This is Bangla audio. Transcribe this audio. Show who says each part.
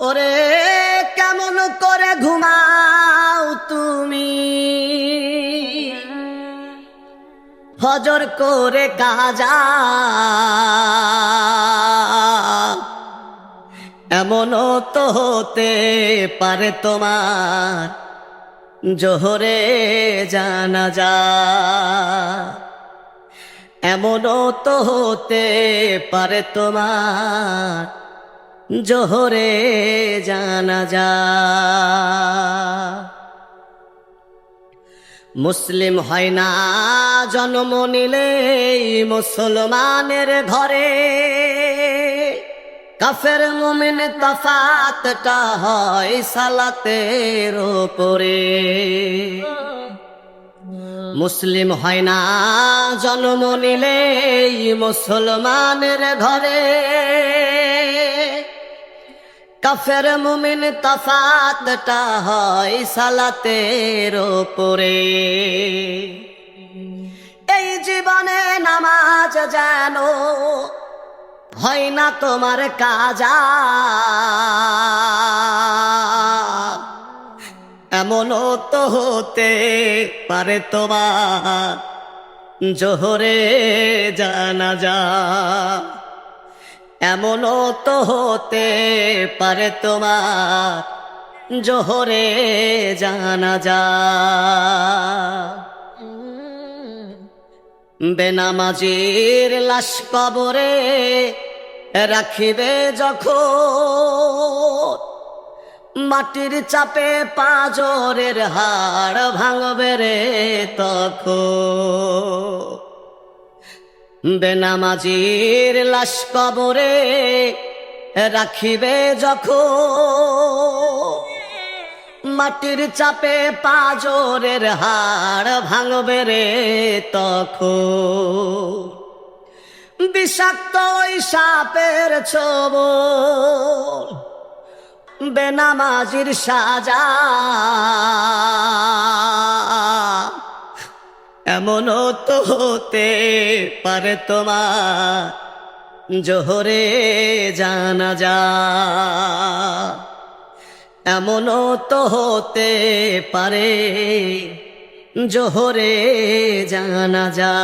Speaker 1: ওরে কেমন করে ঘুমাও তুমি, ফজর করে কাজা এমনও তো হতে পারে তোমার জোহরে জানাজা, এমনও তো হতে পারে তোমার জোহরে জানাজা। মুসলিম হয় না জন্ম নিলেই মুসলমানের ঘরে, কাফের মুমিন তফাতটা হয় সালাতের উপরে। মুসলিম হয় না জন্ম নিলেই মুসলমানের ঘরে, কাফের মুমিন তফাতটা হয় সালাতের উপরে। এই জীবনে নামাজ যেন হয় না তোমার কাজা, এমনও তো হতে পারে তোমার জোহরে জানাজা, এমনও তো হতে পারে তোমার জোহরে জানাজা। বেনামাজির লাশ কবরে রাখিবে যখন, মাটির চাপে পাঁজরের হাড় ভাঙবে রে তখন। বেনামাজির লাশ কবরে রাখিবে যখন, মাটির চাপে পাঁজরের হাড় ভাঙবে রে তখন। বিষাক্ত ওই সাপের ছোবল বেনামাজির সাজা, এমনও তো হতে পারে তোমার জোহরে জানাজা, এমনও তো হতে পারে জোহরে জানাজা।